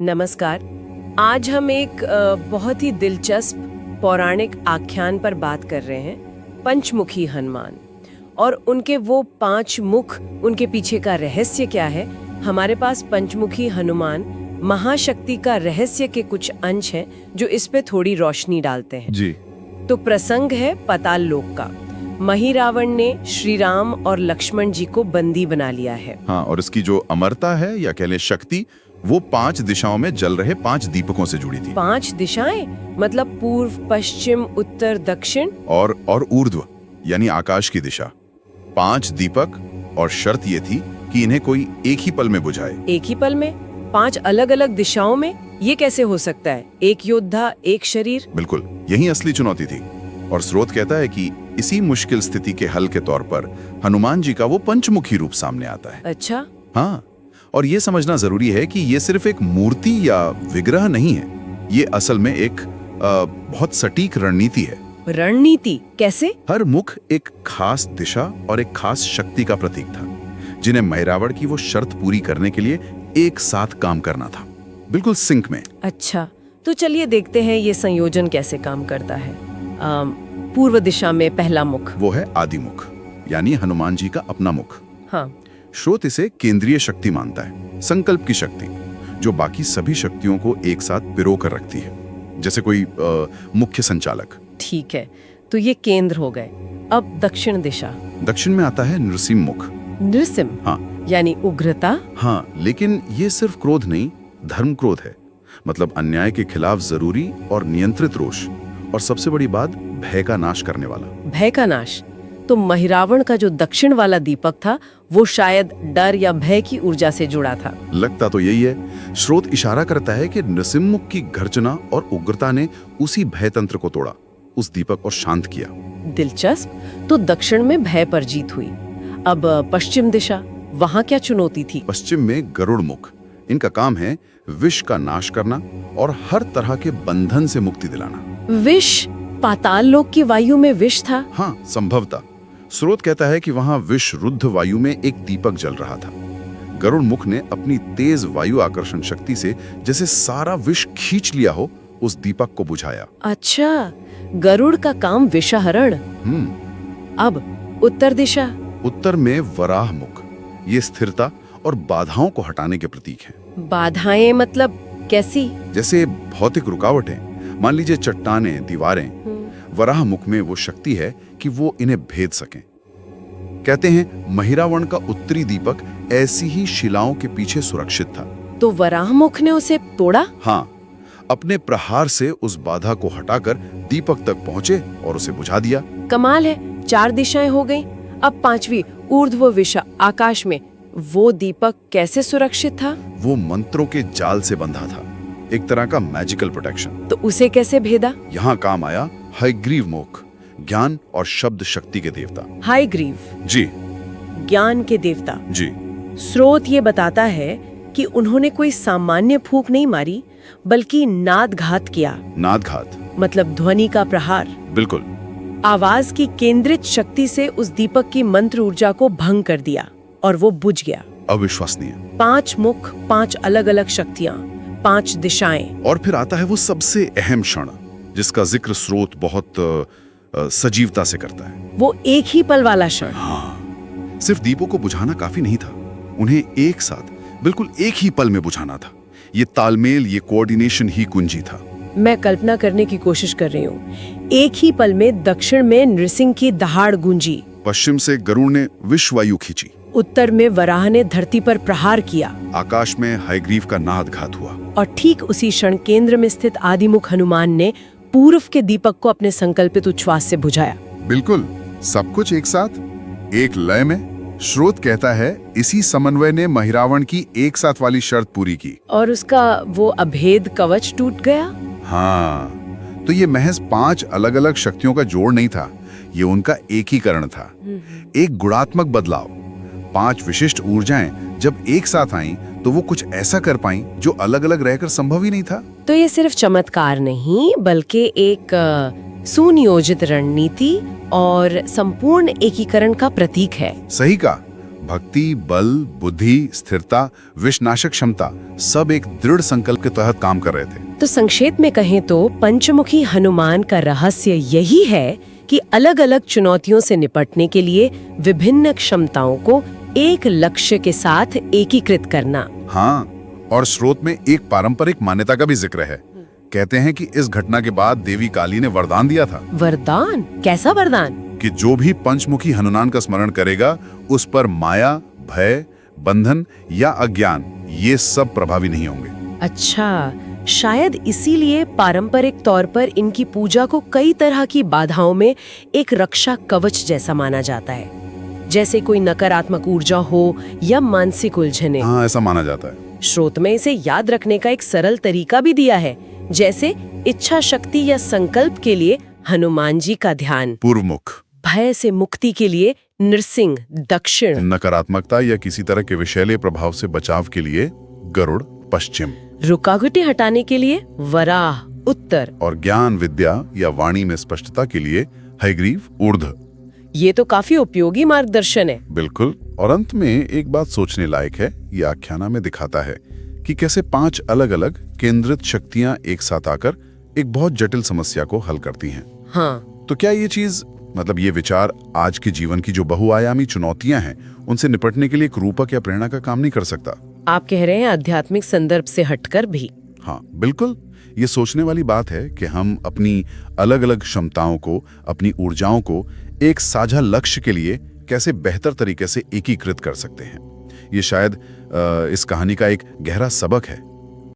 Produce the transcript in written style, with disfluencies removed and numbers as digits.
नमस्कार। आज हम एक बहुत ही दिलचस्प पौराणिक आख्यान पर बात कर रहे हैं, पंचमुखी हनुमान और उनके वो 5 मुख। उनके पीछे का रहस्य क्या है? हमारे पास पंचमुखी हनुमान महाशक्ति का रहस्य के कुछ अंश हैं जो इस पे थोड़ी रोशनी डालते हैं जी। तो प्रसंग है पाताल लोक का। महिरावण ने श्री राम और लक्ष्मण जी को बंदी बना लिया है। हाँ, और इसकी जो अमरता है या कह लें शक्ति, वो 5 दिशाओं में जल रहे 5 दीपकों से जुड़ी थी। 5 दिशाएं मतलब पूर्व, पश्चिम, उत्तर, दक्षिण और ऊर्ध्व यानी आकाश की दिशा। 5 दीपक, और शर्त ये थी कि इन्हें कोई एक ही पल में बुझाए। एक ही पल में 5 अलग-अलग दिशाओं में? ये कैसे हो सकता है? एक योद्धा, एक शरीर। बिल्कुल, यही असली चुनौती थी। और स्रोत कहता है कि इसी मुश्किल स्थिति के हल के तौर पर हनुमान जी का वो पंचमुखी रूप सामने आता है। अच्छा। हाँ, और ये समझना जरूरी है कि ये सिर्फ एक मूर्ति या विग्रह नहीं है। ये असल में एक बहुत सटीक रणनीति है। रणनीति कैसे? हर मुख एक खास दिशा और एक खास शक्ति का प्रतीक था, जिन्हें महिरावण की वो शर्त पूरी करने के लिए एक साथ काम करना था, बिल्कुल सिंक में। अच्छा, तो चलिए देखते हैं ये संयोजन कैसे काम करता है। पूर्व दिशा में पहला मुख, वो है आदि मुख, यानी हनुमान जी का अपना मुख। हाँ। स्रोत इसे केंद्रीय शक्ति मानता है, संकल्प की शक्ति, जो बाकी सभी शक्तियों को एक साथ पिरो कर रखती है, जैसे कोई मुख्य संचालक। ठीक है, तो ये केंद्र हो गए। अब दक्षिण दिशा। दक्षिण में आता है नृसिंह मुख। नृसिंह? हाँ, यानी उग्रता। हाँ, लेकिन ये सिर्फ क्रोध नहीं, धर्म क्रोध है। मतलब अन्याय के खिलाफ जरूरी और नियंत्रित रोष, और सबसे बड़ी बात, भय का नाश करने वाला। भय का नाश? तो महिरावण का जो दक्षिण वाला दीपक था वो शायद डर या भय की ऊर्जा से जुड़ा था। लगता तो यही है। स्रोत इशारा करता है कि नृसिंहमुख की गर्जना और उग्रता ने उसी भय तंत्र को तोड़ा, उस दीपक को शांत किया। दिलचस्प। तो दक्षिण में भय पर जीत हुई। अब पश्चिम दिशा, वहां क्या चुनौती थी? पश्चिम में गरुड़ मुख। इनका काम है विष का नाश करना और हर तरह के बंधन से मुक्ति दिलाना। विष? पाताल लोक की वायु में विष था? हाँ, संभवतः। स्रोत कहता है कि वहां विष रुद्ध वायु में एक दीपक जल रहा था। गरुड़ मुख ने अपनी तेज वायु आकर्षण शक्ति से जैसे सारा विष खींच लिया हो, उस दीपक को बुझाया। अच्छा, गरुड़ का काम विषहरण। अब उत्तर दिशा। उत्तर में वराह मुख। ये स्थिरता और बाधाओं को हटाने के प्रतीक है। बाधाएं मतलब कैसी? जैसे भौतिक रुकावटें, मान लीजिए चट्टानें, दीवारें। वराह मुख में वो शक्ति है कि वो इन्हें भेद सकें। कहते हैं महिरावण का उत्तरी दीपक ऐसी ही शिलाओं के पीछे सुरक्षित था। तो वराह मुख ने उसे तोड़ा? हाँ, अपने प्रहार से उस बाधा को हटाकर दीपक तक पहुंचे और उसे बुझा दिया। कमाल है, 4 दिशाएं हो गईं। अब 5वीं ऊर्ध्व दिशा, आकाश में वो दीपक कैसे सुरक्षित था? वो मंत्रों के जाल से बंधा था, एक तरह का मैजिकल प्रोटेक्शन। तो उसे कैसे भेदा? यहाँ काम आया हयग्रीव मुख, ज्ञान और शब्द शक्ति के देवता। हयग्रीव जी, ज्ञान के देवता। जी। स्रोत ये बताता है कि उन्होंने कोई सामान्य फूंक नहीं मारी, बल्कि नादघात किया। नादघात मतलब ध्वनि का प्रहार। बिल्कुल। आवाज की केंद्रित शक्ति से उस दीपक की मंत्र ऊर्जा को भंग कर दिया और वो बुझ गया। अविश्वसनीय। 5 मुख, 5 अलग-अलग शक्तियां, 5 दिशाएं। और फिर आता है वो सबसे अहम क्षण, जिसका जिक्र स्रोत बहुत सजीवता से करता है। वो एक ही पल वाला क्षण। हाँ, सिर्फ दीपों को बुझाना काफी नहीं था, उन्हें एक साथ, बिल्कुल एक ही पल में बुझाना था। ये तालमेल, ये कोऑर्डिनेशन ही कुंजी था। मैं कल्पना करने की कोशिश कर रही हूँ। एक ही पल में दक्षिण में नृसिंह की दहाड़ गूंजी, पश्चिम से गरुड़ ने विश्ववायु खींची, उत्तर में वराह ने धरती पर प्रहार किया, आकाश में हयग्रीव का नादघात हुआ, और ठीक उसी क्षण केंद्र में स्थित आदिमुख हनुमान ने पूर्व के दीपक को अपने संकल्पित उच्छ्वास से बुझाया। बिल्कुल, सब कुछ एक साथ, एक लय में। स्रोत कहता है इसी समन्वय ने महिरावण की एक साथ वाली शर्त पूरी की, और उसका वो अभेद कवच टूट गया। हाँ, तो ये महज 5 अलग अलग शक्तियों का जोड़ नहीं था, ये उनका एकीकरण था, एक गुणात्मक बदलाव। 5 विशिष्ट ऊर्जाएं जब एक साथ आईं, तो वो कुछ ऐसा कर पाईं जो अलग अलग रहकर संभव ही नहीं था। तो ये सिर्फ चमत्कार नहीं, बल्कि एक सुनियोजित रणनीति और संपूर्ण एकीकरण का प्रतीक है। सही कहा, भक्ति, बल, बुद्धि, स्थिरता, विषनाशक क्षमता सब एक दृढ़ संकल्प के तहत काम कर रहे थे। तो संक्षेप में कहें तो पंचमुखी हनुमान का रहस्य यही है कि अलग अलग चुनौतियों से निपटने के लिए विभिन्न क्षमताओं को एक लक्ष्य के साथ एकीकृत करना। हाँ, और स्रोत में एक पारंपरिक मान्यता का भी जिक्र है। कहते हैं कि इस घटना के बाद देवी काली ने वरदान दिया था। वरदान? कैसा वरदान? कि जो भी पंचमुखी हनुमान का स्मरण करेगा उस पर माया, भय, बंधन या अज्ञान ये सब प्रभावी नहीं होंगे। अच्छा, शायद इसीलिए पारंपरिक तौर पर इनकी पूजा को कई तरह की बाधाओं में एक रक्षा कवच जैसा माना जाता है, जैसे कोई नकारात्मक ऊर्जा हो या मानसिक उलझने। हाँ, ऐसा माना जाता है। स्रोत में इसे याद रखने का एक सरल तरीका भी दिया है, जैसे इच्छा शक्ति या संकल्प के लिए हनुमान जी का ध्यान, पूर्वमुख, भय से मुक्ति के लिए नृसिंह दक्षिण, नकारात्मकता या किसी तरह के विषैले प्रभाव से बचाव के लिए गरुड़ पश्चिम, रुकावटें हटाने के लिए वराह उत्तर, और ज्ञान, विद्या या वाणी में स्पष्टता के लिए हयग्रीव ऊर्ध्व। ये तो काफी उपयोगी मार्गदर्शन है। बिल्कुल। और अंत में एक बात सोचने लायक है, ये आख्याना में दिखाता है कि कैसे 5 अलग अलग केंद्रित शक्तियां एक साथ आकर एक बहुत जटिल समस्या को हल करती हैं। हाँ, तो क्या ये चीज, मतलब ये विचार आज के जीवन की जो बहुआयामी चुनौतियां हैं उनसे निपटने के लिए एक रूपक या प्रेरणा का काम नहीं कर सकता? आप कह रहे हैं आध्यात्मिक संदर्भ से हटकर भी? हाँ बिल्कुल। ये सोचने वाली बात है कि हम अपनी अलग अलग क्षमताओं को, अपनी ऊर्जाओं को एक साझा लक्ष्य के लिए कैसे बेहतर तरीके से एकीकृत कर सकते हैं। ये शायद इस कहानी का एक गहरा सबक है